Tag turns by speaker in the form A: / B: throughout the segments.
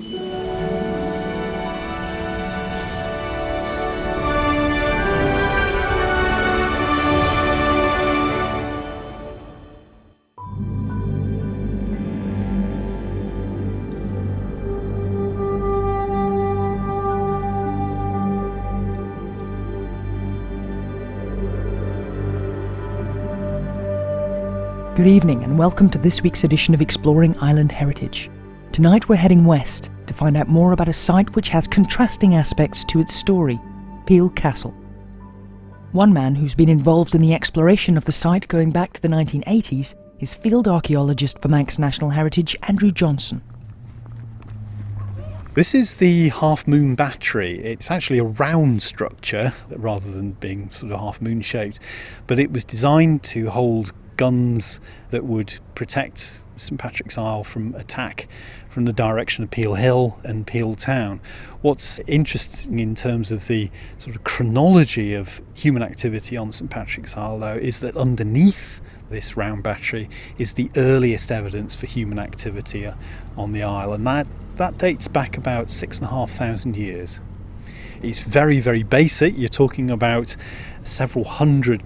A: Good evening and welcome to this week's edition of Exploring Island Heritage. Tonight we're heading west to find out more about a site which has contrasting aspects to its story, Peel Castle. One man who's been involved in the exploration of the site going back to the 1980s is field archaeologist for Manx National Heritage Andrew Johnson.
B: This is the Half Moon Battery. It's actually a round structure rather than being sort of half moon shaped, but it was designed to hold guns that would protect St Patrick's Isle from attack from the direction of Peel Hill and Peel Town. What's interesting in terms of the sort of chronology of human activity on St Patrick's Isle, though, is that underneath this round battery is the earliest evidence for human activity on the Isle, and that dates back about 6,500 years. It's very, very basic. You're talking about several hundred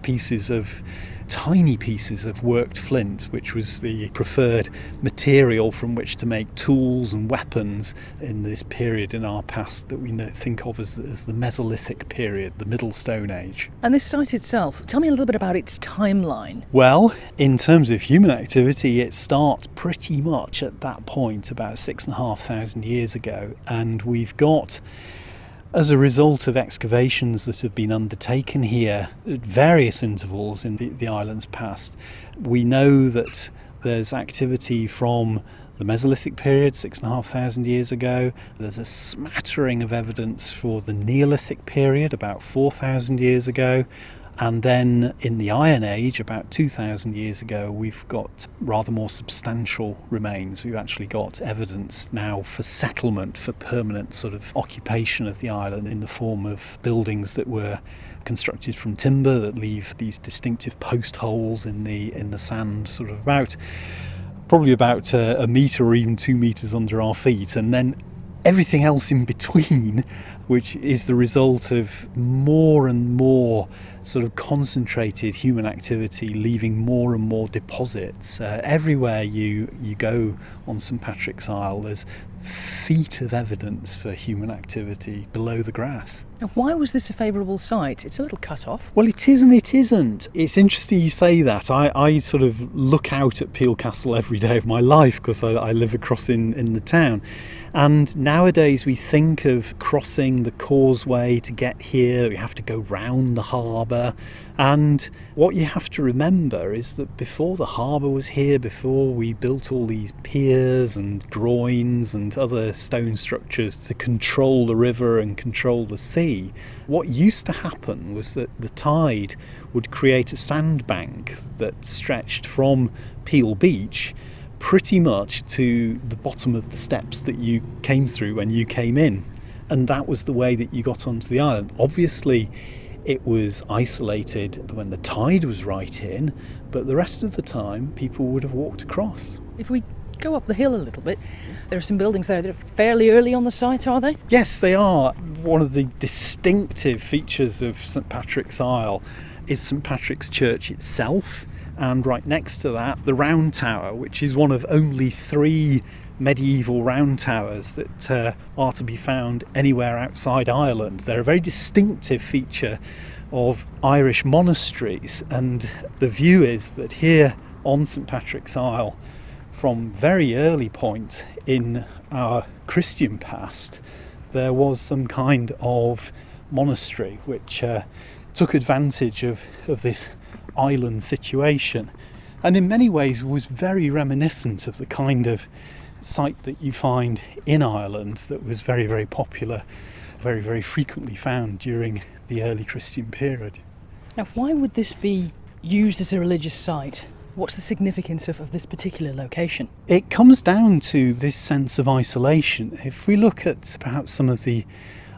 B: tiny pieces of worked flint, which was the preferred material from which to make tools and weapons in this period in our past that we think of as the Mesolithic period, the Middle Stone Age.
A: And this site itself, tell me a little bit about its timeline.
B: Well, in terms of human activity, it starts pretty much at that point about 6,500 years ago, and we've got, as a result of excavations that have been undertaken here at various intervals in the island's past, we know that there's activity from the Mesolithic period, 6,500 years ago. There's a smattering of evidence for the Neolithic period, about 4,000 years ago. And then in the Iron Age, about 2,000 years ago, we've got rather more substantial remains. We've actually got evidence now for settlement, for permanent sort of occupation of the island in the form of buildings that were constructed from timber that leave these distinctive post holes in the sand, sort of probably about a metre or even 2 metres under our feet. And then everything else in between, which is the result of more and more sort of concentrated human activity, leaving more and more deposits. Everywhere you go on St Patrick's Isle, there's feet of evidence for human activity below the grass.
A: Now, why was this a favourable site? It's a little cut off.
B: Well, it is and it isn't. It's interesting you say that. I sort of look out at Peel Castle every day of my life because I live across in the town. And nowadays we think of crossing the causeway to get here. We have to go round the harbour. And what you have to remember is that before the harbour was here, before we built all these piers and groins and other stone structures to control the river and control the sea, what used to happen was that the tide would create a sandbank that stretched from Peel Beach pretty much to the bottom of the steps that you came through when you came in. And that was the way that you got onto the island. Obviously, it was isolated when the tide was right in, but the rest of the time people would have walked across.
A: If we go up the hill a little bit, there are some buildings there that are fairly early on the site, are they?
B: Yes, they are. One of the distinctive features of St Patrick's Isle is St Patrick's Church itself, and right next to that the Round Tower, which is one of only 3 medieval round towers that are to be found anywhere outside Ireland. They're a very distinctive feature of Irish monasteries, and the view is that here on St Patrick's Isle, from very early point in our Christian past, there was some kind of monastery which took advantage of this island situation, and in many ways was very reminiscent of the kind of site that you find in Ireland that was very, very popular, very, very frequently found during the early Christian period.
A: Now, why would this be used as a religious site? What's the significance of this particular location?
B: It comes down to this sense of isolation. If we look at perhaps some of the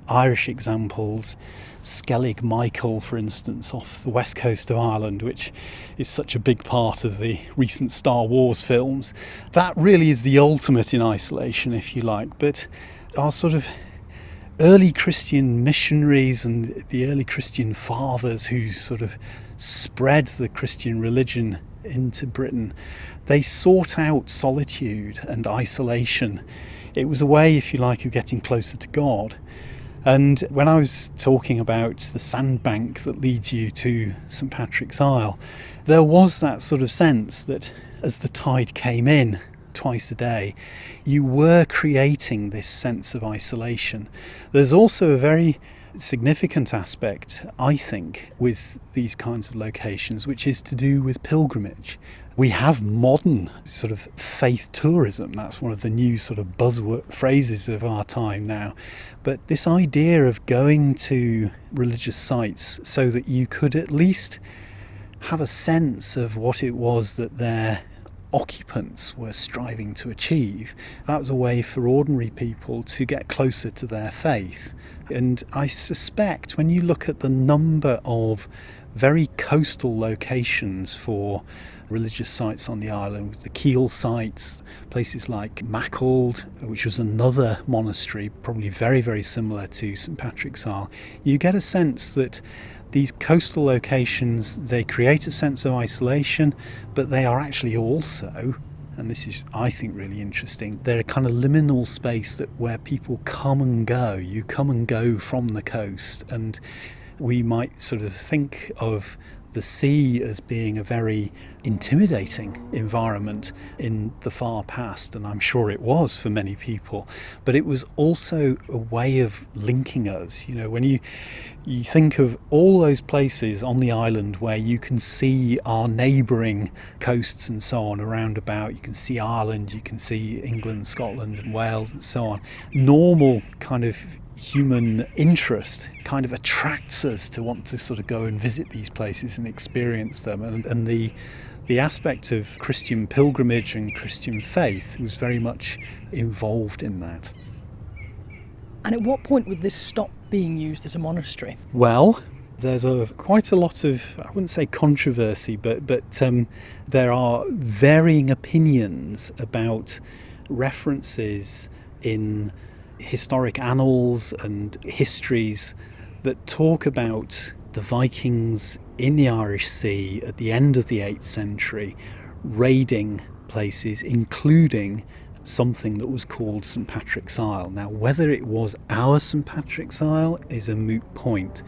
B: Irish examples. Skellig Michael, for instance, off the west coast of Ireland, which is such a big part of the recent Star Wars films. That really is the ultimate in isolation, if you like. But our sort of early Christian missionaries and the early Christian fathers who sort of spread the Christian religion into Britain, they sought out solitude and isolation. It was a way, if you like, of getting closer to God. And when I was talking about the sandbank that leads you to St Patrick's Isle, there was that sort of sense that as the tide came in twice a day, you were creating this sense of isolation. There's also a very significant aspect, I think, with these kinds of locations, which is to do with pilgrimage. We have modern sort of faith tourism. That's one of the new sort of buzzword phrases of our time now. But this idea of going to religious sites so that you could at least have a sense of what it was that their occupants were striving to achieve, that was a way for ordinary people to get closer to their faith. And I suspect when you look at the number of very coastal locations for religious sites on the island, the keel sites, places like Mackhold, which was another monastery, probably very, very similar to St Patrick's Isle, you get a sense that these coastal locations, they create a sense of isolation, but they are actually also, and this is, I think, really interesting, they're a kind of liminal space that where people come and go. You come and go from the coast, and we might sort of think of the sea as being a very intimidating environment in the far past, and I'm sure it was for many people, but it was also a way of linking us. You know, when you think of all those places on the island where you can see our neighbouring coasts and so on around about, you can see Ireland, you can see England, Scotland and Wales and so on, normal kind of human interest kind of attracts us to want to sort of go and visit these places and experience them, and the aspect of Christian pilgrimage and Christian faith was very much involved in that.
A: And at what point would this stop being used as a monastery?
B: Well, there's quite a lot of, I wouldn't say controversy, but there are varying opinions about references in historic annals and histories that talk about the Vikings in the Irish Sea at the end of the 8th century raiding places, including something that was called St Patrick's Isle. Now, whether it was our St Patrick's Isle is a moot point,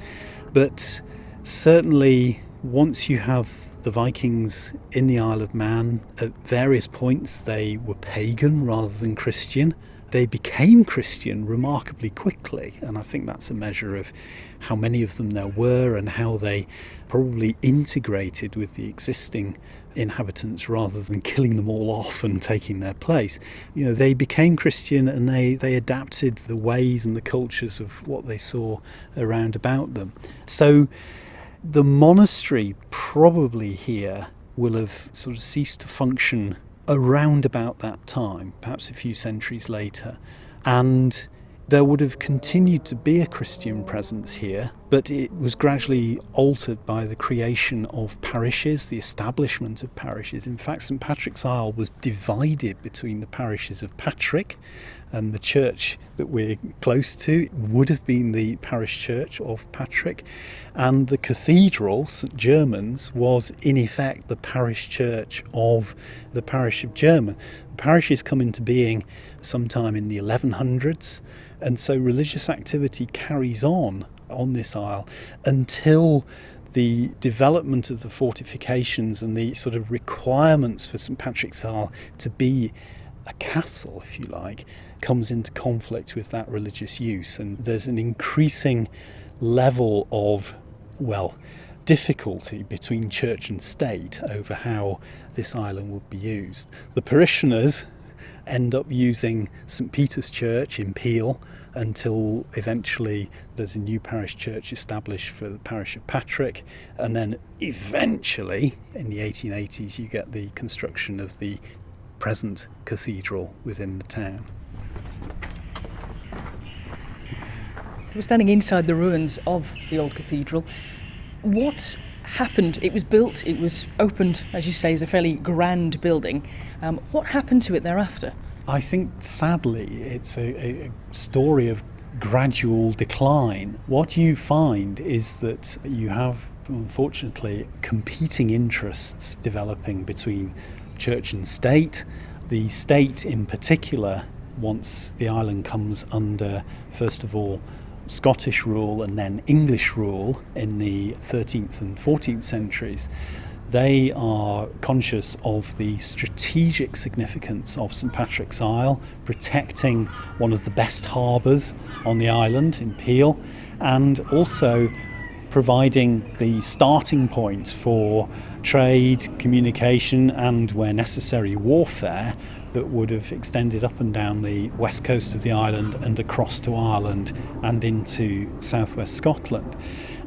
B: but certainly once you have the Vikings in the Isle of Man, at various points they were pagan rather than Christian. They became Christian remarkably quickly, and I think that's a measure of how many of them there were and how they probably integrated with the existing inhabitants rather than killing them all off and taking their place. You know, they became Christian and they adapted the ways and the cultures of what they saw around about them. So the monastery probably here will have sort of ceased to function around about that time, perhaps a few centuries later, and there would have continued to be a Christian presence here, but it was gradually altered by the creation of parishes, the establishment of parishes. In fact, St Patrick's Isle was divided between the parishes of Patrick, and the church that we're close to would have been the parish church of Patrick, and the cathedral, St German's, was in effect the parish church of the parish of German. The parishes come into being sometime in the 1100s, and so religious activity carries on this isle until the development of the fortifications and the sort of requirements for St Patrick's Isle to be a castle, if you like, comes into conflict with that religious use, and there's an increasing level of, well, difficulty between church and state over how this island would be used. The parishioners end up using St Peter's Church in Peel until eventually there's a new parish church established for the parish of Patrick, and then eventually in the 1880s you get the construction of the present cathedral within the town.
A: We're standing inside the ruins of the old cathedral. What happened? It was built, it was opened, as you say, as a fairly grand building. What happened to it thereafter?
B: I think, sadly, it's a story of gradual decline. What you find is that you have, unfortunately, competing interests developing between church and state. The state in particular, once the island comes under, first of all, Scottish rule and then English rule in the 13th and 14th centuries, they are conscious of the strategic significance of St Patrick's Isle, protecting one of the best harbours on the island in Peel, and also providing the starting point for trade, communication, and, where necessary, warfare that would have extended up and down the west coast of the island and across to Ireland and into southwest Scotland.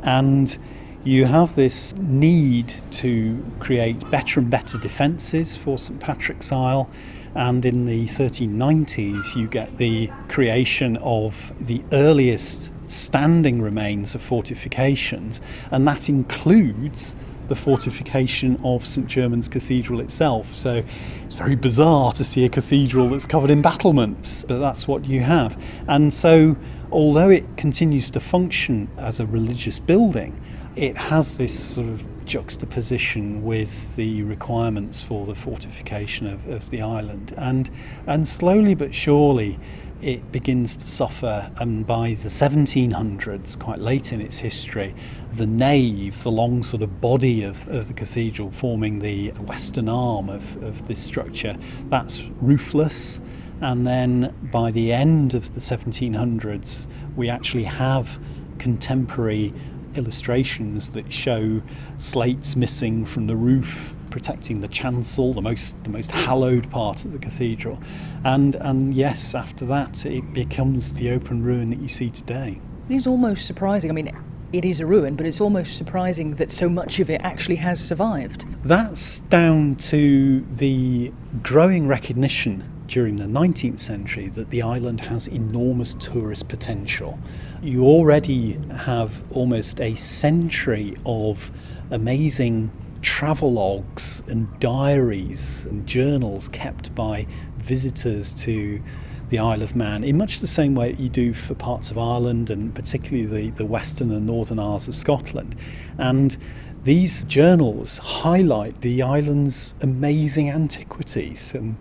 B: And you have this need to create better and better defences for St Patrick's Isle, and in the 1390s you get the creation of the earliest standing remains of fortifications, and that includes the fortification of St German's Cathedral itself. So it's very bizarre to see a cathedral that's covered in battlements, but that's what you have. And so, although it continues to function as a religious building, it has this sort of juxtaposition with the requirements for the fortification of the island. And slowly but surely it begins to suffer, and by the 1700s, quite late in its history, the nave, the long sort of body of the cathedral forming the western arm of this structure, that's roofless. And then by the end of the 1700s, we actually have contemporary illustrations that show slates missing from the roof, protecting the chancel, the most hallowed part of the cathedral. And yes, after that it becomes the open ruin that you see today.
A: It is almost surprising. I mean, it is a ruin, but it's almost surprising that so much of it actually has survived.
B: That's down to the growing recognition during the 19th century that the island has enormous tourist potential. You already have almost a century of amazing travelogues and diaries and journals kept by visitors to the Isle of Man, in much the same way that you do for parts of Ireland and particularly the western and northern Isles of Scotland. And these journals highlight the island's amazing antiquities, and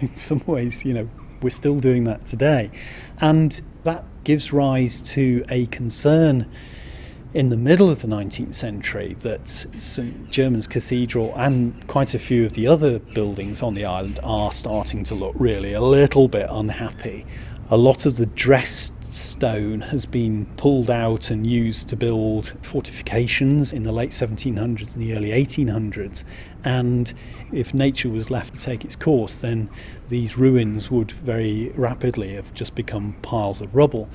B: in some ways, we're still doing that today. And that gives rise to a concern in the middle of the 19th century that St German's Cathedral and quite a few of the other buildings on the island are starting to look really a little bit unhappy. A lot of the dressed stone has been pulled out and used to build fortifications in the late 1700s and the early 1800s, and if nature was left to take its course, then these ruins would very rapidly have just become piles of rubble.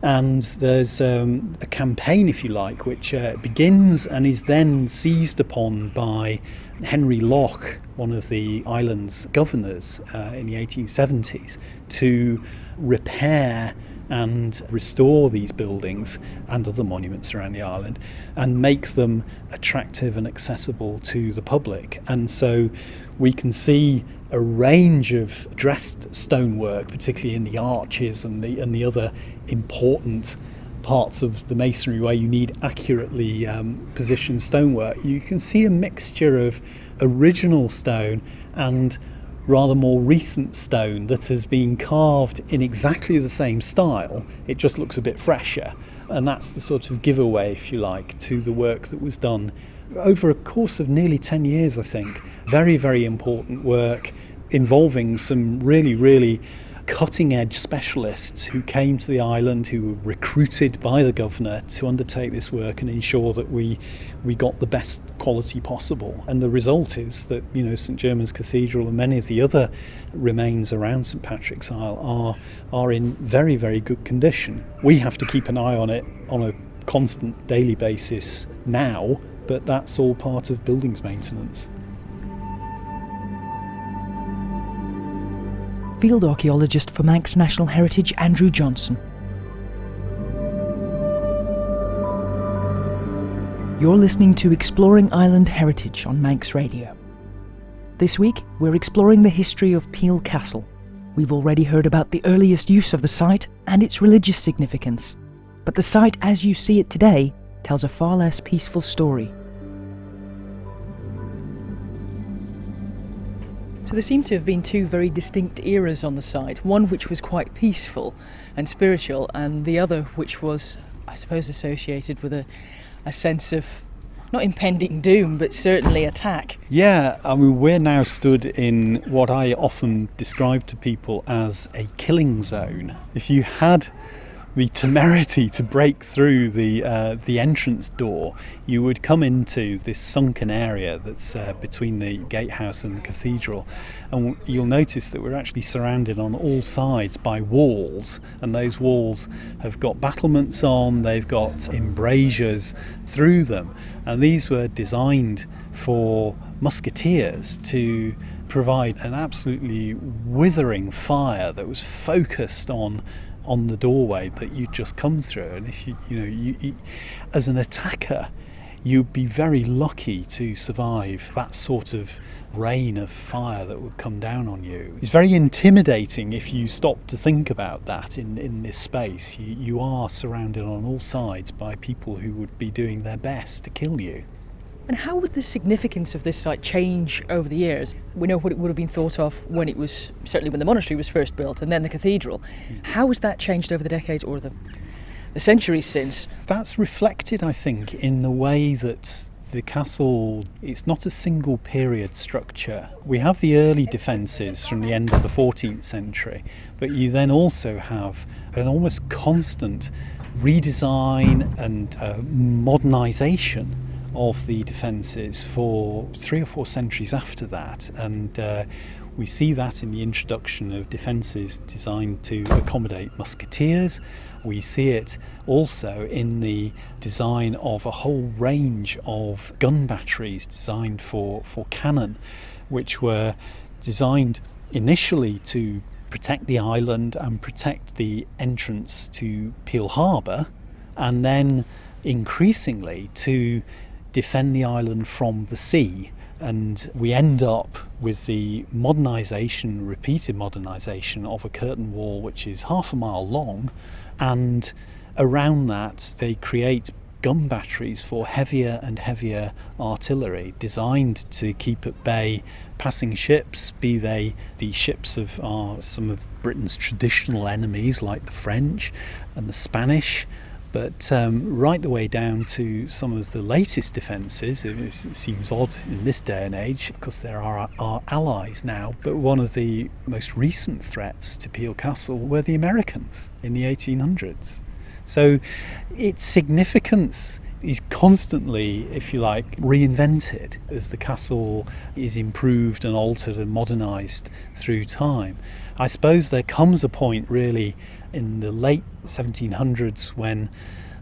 B: And there's a campaign, if you like, which begins and is then seized upon by Henry Locke, one of the island's governors in the 1870s, to repair and restore these buildings and other monuments around the island and make them attractive and accessible to the public. And so we can see a range of dressed stonework, particularly in the arches and the other important parts of the masonry where you need accurately positioned stonework. You can see a mixture of original stone and rather more recent stone that has been carved in exactly the same style. It just looks a bit fresher, and that's the sort of giveaway, if you like, to the work that was done over a course of nearly 10 years, I think. Very, very important work involving some really cutting-edge specialists who came to the island, who were recruited by the governor to undertake this work and ensure that we got the best quality possible. And the result is that, St German's Cathedral and many of the other remains around St Patrick's Isle are in very, very good condition. We have to keep an eye on it on a constant daily basis now, but that's all part of buildings maintenance.
A: Field archaeologist for Manx National Heritage Andrew Johnson. You're listening to Exploring Island Heritage on Manx Radio. This week, we're exploring the history of Peel Castle. We've already heard about the earliest use of the site and its religious significance. But the site as you see it today tells a far less peaceful story. So there seem to have been two very distinct eras on the site, one which was quite peaceful and spiritual, and the other which was, I suppose, associated with a sense of, not impending doom, but certainly attack.
B: Yeah, I mean, we're now stood in what I often describe to people as a killing zone. If you had the temerity to break through the entrance door, you would come into this sunken area that's between the gatehouse and the cathedral, and you'll notice that we're actually surrounded on all sides by walls, and those walls have got battlements on, they've got embrasures through them, and these were designed for musketeers to provide an absolutely withering fire that was focused on the doorway that you'd just come through. And if you as an attacker, you'd be very lucky to survive that sort of rain of fire that would come down on you. It's very intimidating if you stop to think about that in this space. You are surrounded on all sides by people who would be doing their best to kill you.
A: And how would the significance of this site change over the years? We know what it would have been thought of when it was, certainly when the monastery was first built, and then the cathedral. How has that changed over the decades or the centuries since?
B: That's reflected, I think, in the way that the castle, it's not a single period structure. We have the early defences from the end of the 14th century, but you then also have an almost constant redesign and modernisation of the defences for 3 or 4 centuries after that, and we see that in the introduction of defences designed to accommodate musketeers. We see it also in the design of a whole range of gun batteries designed for cannon, which were designed initially to protect the island and protect the entrance to Peel Harbour, and then increasingly to defend the island from the sea. And we end up with the modernisation, repeated modernisation of a curtain wall which is half a mile long, and around that they create gun batteries for heavier and heavier artillery designed to keep at bay passing ships, be they the ships of some of Britain's traditional enemies like the French and the Spanish, but right the way down to some of the latest defences. It seems odd in this day and age because there are our allies now, but one of the most recent threats to Peel Castle were the Americans in the 1800s. So its significance is constantly, if you like, reinvented as the castle is improved and altered and modernised through time. I suppose there comes a point really in the late 1700s when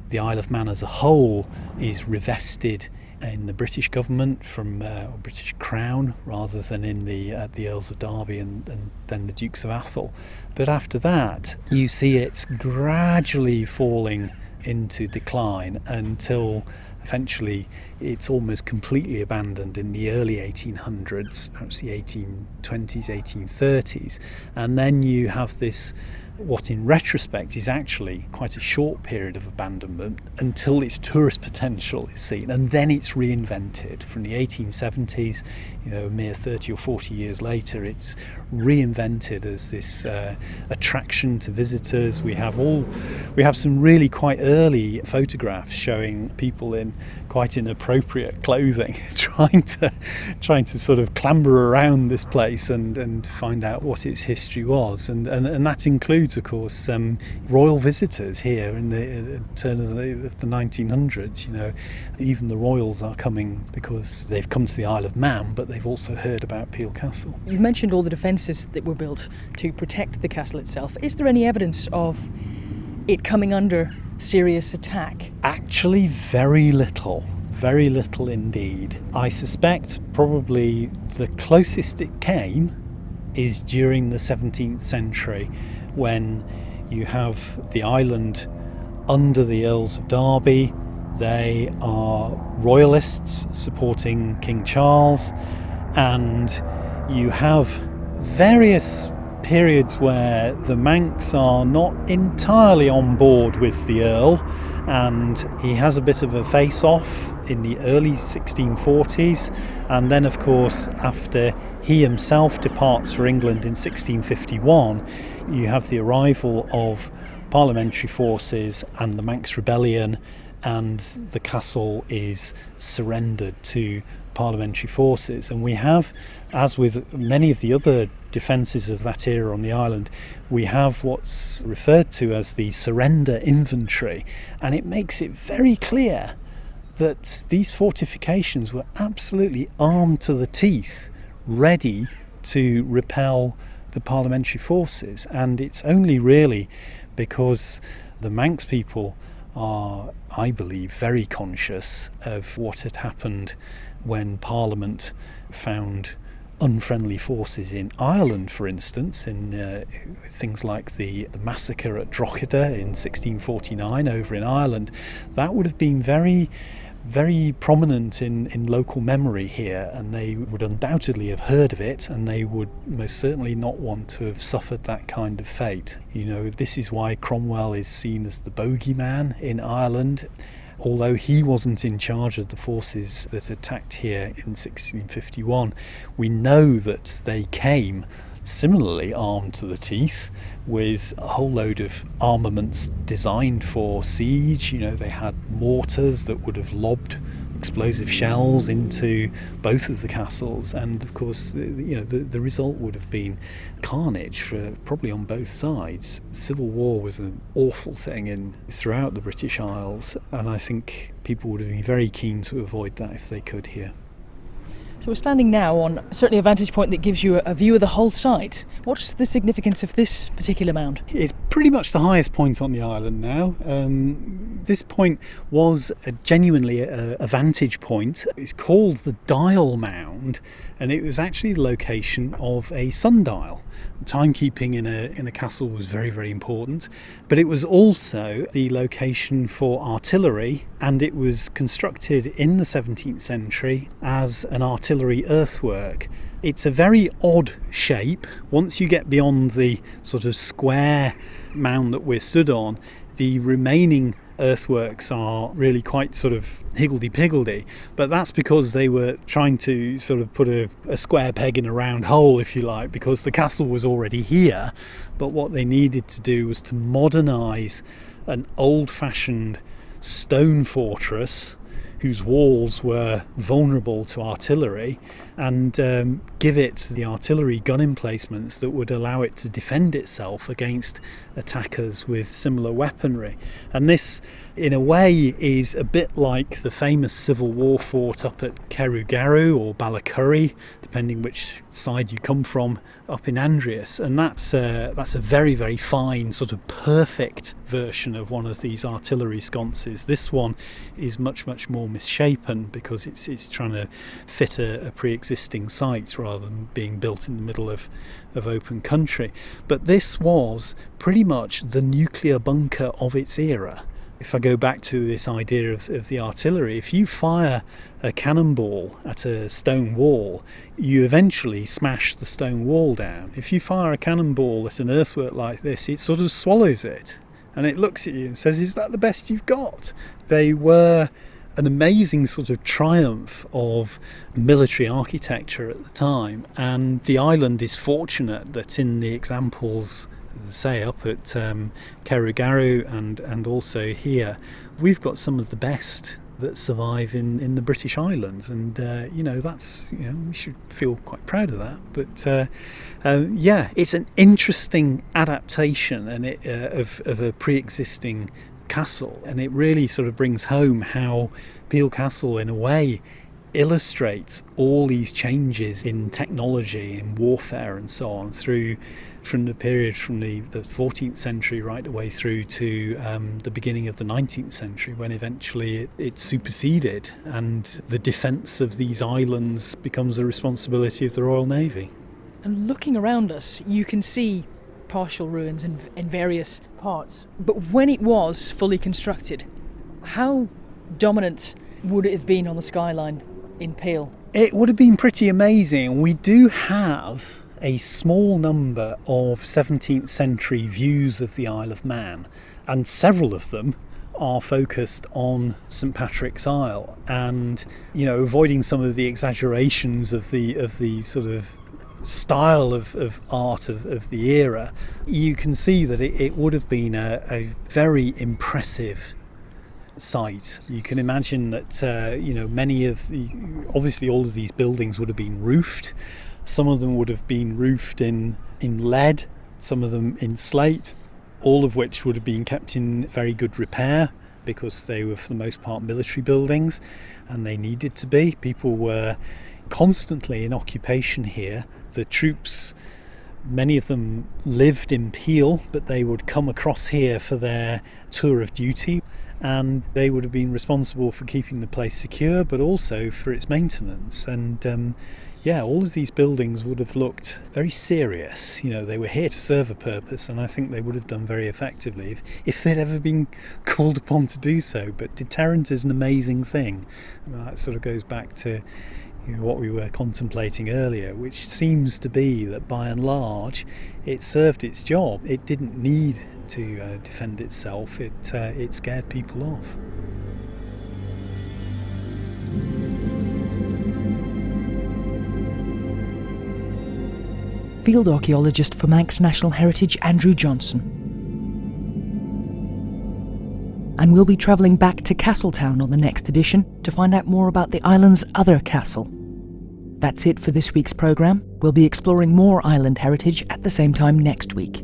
B: the Isle of Man as a whole is revested in the British government from British Crown rather than in the Earls of Derby and then the Dukes of Atholl. But after that you see it gradually falling into decline until eventually it's almost completely abandoned in the early 1800s, perhaps the 1820s, 1830s, and then you have this, what in retrospect is actually quite a short period of abandonment until its tourist potential is seen, and then it's reinvented from the 1870s. A mere 30 or 40 years later it's reinvented as this attraction to visitors. We have some really quite early photographs showing people in quite inappropriate clothing trying to sort of clamber around this place and find out what its history was, and that includes of course royal visitors here in the turn of the 1900s. Even the royals are coming because they've come to the Isle of Man, but they've also heard about Peel Castle.
A: You've mentioned all the defences that were built to protect the castle itself. Is there any evidence of it coming under serious attack?
B: Actually, very little indeed. I suspect probably the closest it came is during the 17th century, when you have the island under the Earls of Derby, They are royalists supporting King Charles, and you have various periods where the Manx are not entirely on board with the Earl, and he has a bit of a face-off in the early 1640s, and then of course after he himself departs for England in 1651, you have the arrival of parliamentary forces and the Manx rebellion, and the castle is surrendered to parliamentary forces. And we have, as with many of the other defences of that era on the island, we have what's referred to as the surrender inventory, and it makes it very clear that these fortifications were absolutely armed to the teeth, ready to repel the parliamentary forces. And it's only really because the Manx people are, I believe, very conscious of what had happened when Parliament found unfriendly forces in Ireland, for instance, in things like the massacre at Drogheda in 1649 over in Ireland. That would have been very, very prominent in local memory here, and they would undoubtedly have heard of it, and they would most certainly not want to have suffered that kind of fate. You know, this is why Cromwell is seen as the bogeyman in Ireland. Although he wasn't in charge of the forces that attacked here in 1651, we know that they came similarly armed to the teeth with a whole load of armaments designed for siege. You know, they had mortars that would have lobbed explosive shells into both of the castles, and of course the result would have been carnage for probably on both sides. Civil war was an awful thing throughout the British Isles, and I think people would have been very keen to avoid that if they could here.
A: So we're standing now on certainly a vantage point that gives you a view of the whole site. What's the significance of this particular mound?
B: It's pretty much the highest point on the island now. This point was genuinely a vantage point. It's called the Dial Mound, and it was actually the location of a sundial. Timekeeping in a castle was very, very important, but it was also the location for artillery, and it was constructed in the 17th century as an artillery earthwork. It's a very odd shape. Once you get beyond the sort of square mound that we're stood on, the remaining earthworks are really quite sort of higgledy-piggledy, but that's because they were trying to sort of put a square peg in a round hole, if you like, because the castle was already here. But what they needed to do was to modernise an old-fashioned stone fortress whose walls were vulnerable to artillery, and give it the artillery gun emplacements that would allow it to defend itself against attackers with similar weaponry. And this, in a way, is a bit like the famous Civil War fort up at Cerrig or Ballacurry, depending which side you come from, up in Andreas. And that's a very, very fine, sort of perfect version of one of these artillery sconces. This one is much, much more misshapen because it's trying to fit a pre-existing site rather than being built in the middle of open country. But this was pretty much the nuclear bunker of its era. If I go back to this idea of the artillery, if you fire a cannonball at a stone wall, you eventually smash the stone wall down. If you fire a cannonball at an earthwork like this, it sort of swallows it, and it looks at you and says, "Is that the best you've got?" They were an amazing sort of triumph of military architecture at the time, and the island is fortunate that in the examples, say, up at Cerrig and also here, we've got some of the best that survive in the British Islands, and that's, we should feel quite proud of that. But it's an interesting adaptation and of a pre-existing castle, and it really sort of brings home how Peel Castle in a way illustrates all these changes in technology, in warfare and so on, from the period from the 14th century right the way through to the beginning of the 19th century, when eventually it superseded and the defence of these islands becomes the responsibility of the Royal Navy.
A: And looking around us, you can see partial ruins in various parts. But when it was fully constructed, how dominant would it have been on the skyline in Peel?
B: It would have been pretty amazing. We do have a small number of 17th century views of the Isle of Man, and several of them are focused on St Patrick's Isle, and avoiding some of the exaggerations of the sort of style of art of the era, you can see that it would have been a very impressive site. You can imagine that obviously all of these buildings would have been roofed. Some of them would have been roofed in lead, some of them in slate, all of which would have been kept in very good repair because they were for the most part military buildings, and they needed to be. People were constantly in occupation here. The troops, many of them lived in Peel, but they would come across here for their tour of duty, and they would have been responsible for keeping the place secure, but also for its maintenance. And all of these buildings would have looked very serious. They were here to serve a purpose, and I think they would have done very effectively if they'd ever been called upon to do so. But deterrent is an amazing thing. That sort of goes back to what we were contemplating earlier, which seems to be that by and large it served its job. It didn't need to defend itself. It scared people off.
A: Field archaeologist for Manx National Heritage Andrew Johnson. And we'll be travelling back to Castletown on the next edition to find out more about the island's other castle. That's it for this week's programme. We'll be exploring more island heritage at the same time next week.